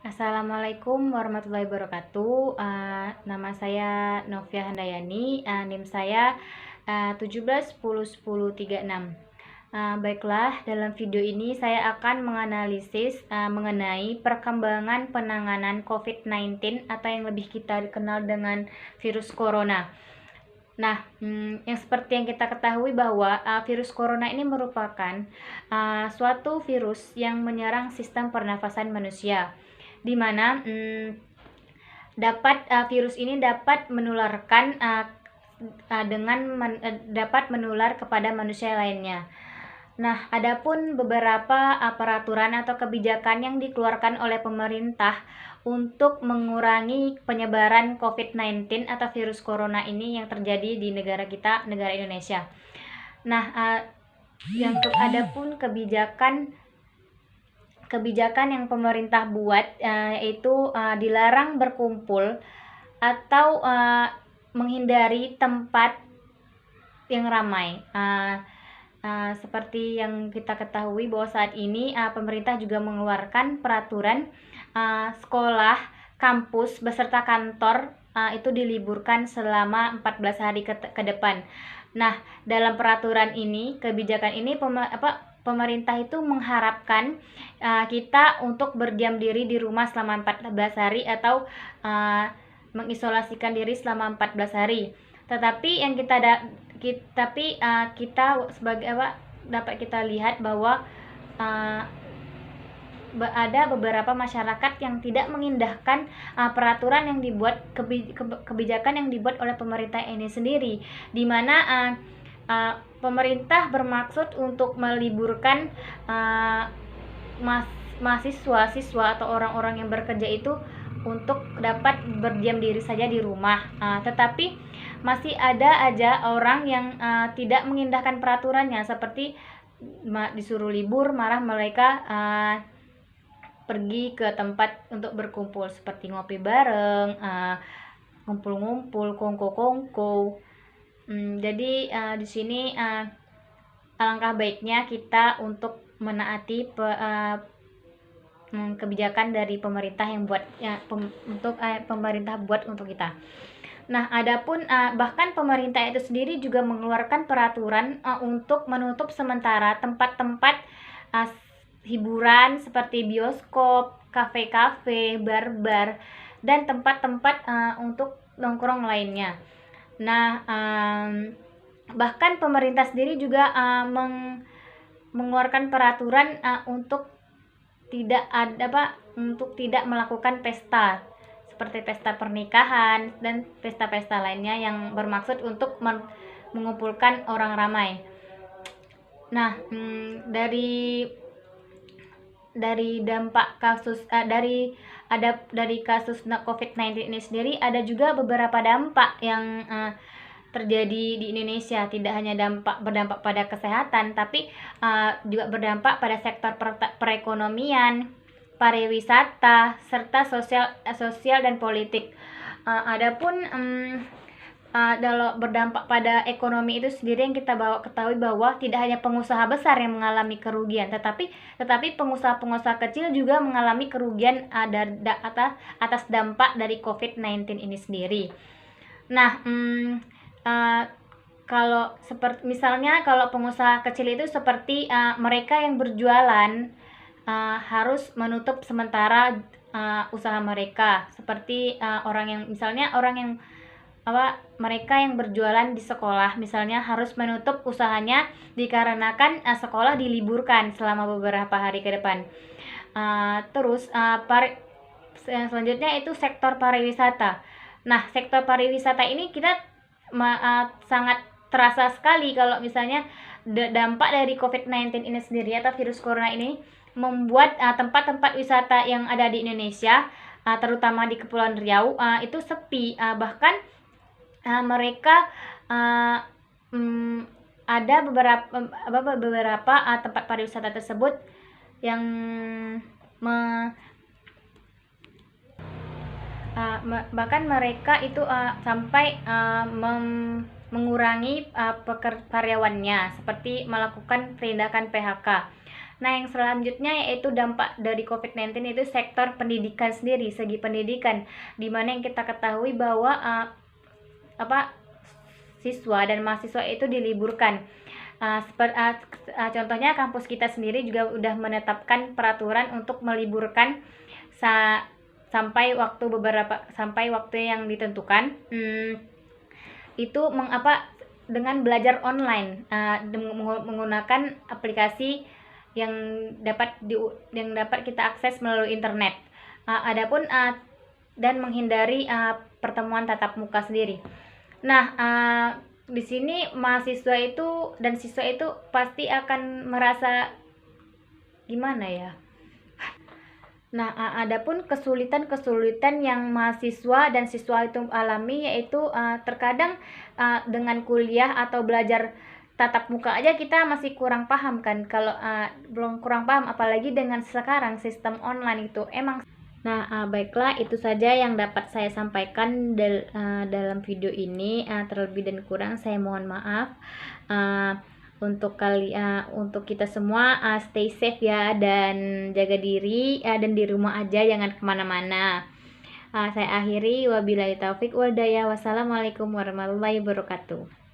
Assalamualaikum warahmatullahi wabarakatuh. Nama saya Novia Handayani, NIM saya 17 10 10 36. Baiklah, dalam video ini saya akan menganalisis mengenai perkembangan penanganan COVID-19 atau yang lebih kita kenal dengan virus corona. Nah, yang seperti yang kita ketahui bahwa virus corona ini merupakan suatu virus yang menyerang sistem pernafasan manusia, di mana virus ini dapat menularkan dapat menular kepada manusia lainnya. Nah, adapun beberapa peraturan atau kebijakan yang dikeluarkan oleh pemerintah untuk mengurangi penyebaran COVID-19 atau virus corona ini yang terjadi di negara kita, negara Indonesia. Nah, adapun kebijakan yang pemerintah buat yaitu dilarang berkumpul atau menghindari tempat yang ramai. Seperti yang kita ketahui bahwa saat ini pemerintah juga mengeluarkan peraturan sekolah, kampus beserta kantor itu diliburkan selama 14 hari ke depan. Nah, dalam peraturan ini, kebijakan ini pemerintah itu mengharapkan kita untuk berdiam diri di rumah selama 14 hari atau mengisolasikan diri selama 14 hari. Tetapi yang kita sebagai dapat kita lihat bahwa ada beberapa masyarakat yang tidak mengindahkan peraturan yang dibuat, kebijakan yang dibuat oleh pemerintah ini sendiri, di mana pemerintah bermaksud untuk meliburkan mahasiswa, atau orang-orang yang bekerja itu untuk dapat berdiam diri saja di rumah. Tetapi masih ada aja orang yang tidak mengindahkan peraturannya, seperti disuruh libur malah mereka pergi ke tempat untuk berkumpul seperti ngopi bareng, ngumpul-ngumpul, kongko-kongko. Jadi di sini alangkah baiknya kita untuk menaati kebijakan dari pemerintah yang buat pemerintah buat untuk kita. Nah, adapun bahkan pemerintah itu sendiri juga mengeluarkan peraturan untuk menutup sementara tempat-tempat hiburan seperti bioskop, kafe-kafe, bar-bar, dan tempat-tempat untuk nongkrong lainnya. Nah, bahkan pemerintah sendiri juga mengeluarkan peraturan untuk tidak melakukan pesta seperti pesta pernikahan dan pesta-pesta lainnya yang bermaksud untuk mengumpulkan orang ramai. Nah, dari dampak kasus dari kasus COVID-19 ini sendiri, ada juga beberapa dampak yang terjadi di Indonesia. Tidak hanya berdampak pada kesehatan, tapi juga berdampak pada sektor perekonomian, pariwisata, serta sosial dan politik. Adapun kalau berdampak pada ekonomi itu sendiri, yang kita ketahui bahwa tidak hanya pengusaha besar yang mengalami kerugian, tetapi pengusaha-pengusaha kecil juga mengalami kerugian atas dampak dari COVID-19 ini sendiri. Nah, kalau misalnya kalau pengusaha kecil itu seperti mereka yang berjualan harus menutup sementara usaha mereka, seperti mereka yang berjualan di sekolah misalnya harus menutup usahanya dikarenakan sekolah diliburkan selama beberapa hari ke depan. Terus selanjutnya itu sektor pariwisata. Nah, sektor pariwisata ini kita sangat terasa sekali kalau misalnya dampak dari COVID-19 ini sendiri atau virus corona ini membuat tempat-tempat wisata yang ada di Indonesia, terutama di Kepulauan Riau, itu sepi. Bahkan mereka ada beberapa tempat pariwisata tersebut yang bahkan mereka itu sampai mengurangi karyawannya, seperti melakukan tindakan PHK. Nah, yang selanjutnya yaitu dampak dari COVID-19 itu sektor pendidikan sendiri, segi pendidikan, di mana yang kita ketahui bahwa siswa dan mahasiswa itu diliburkan. Contohnya kampus kita sendiri juga udah menetapkan peraturan untuk meliburkan sampai waktu yang ditentukan. Itu dengan belajar online, menggunakan aplikasi yang dapat kita akses melalui internet. Dan menghindari pertemuan tatap muka sendiri. Nah, di sini mahasiswa itu dan siswa itu pasti akan merasa gimana ya? Nah, adapun kesulitan-kesulitan yang mahasiswa dan siswa itu alami yaitu terkadang dengan kuliah atau belajar tatap muka aja kita masih kurang paham kan, kalau belum kurang paham apalagi dengan sekarang sistem online itu emang. Nah, baiklah, itu saja yang dapat saya sampaikan dalam video ini. Terlebih dan kurang saya mohon maaf. Untuk kita semua, stay safe ya, dan jaga diri, dan di rumah aja, jangan kemana-mana. Saya akhiri, wabillahi taufik wal hidayah. Wassalamualaikum warahmatullahi wabarakatuh.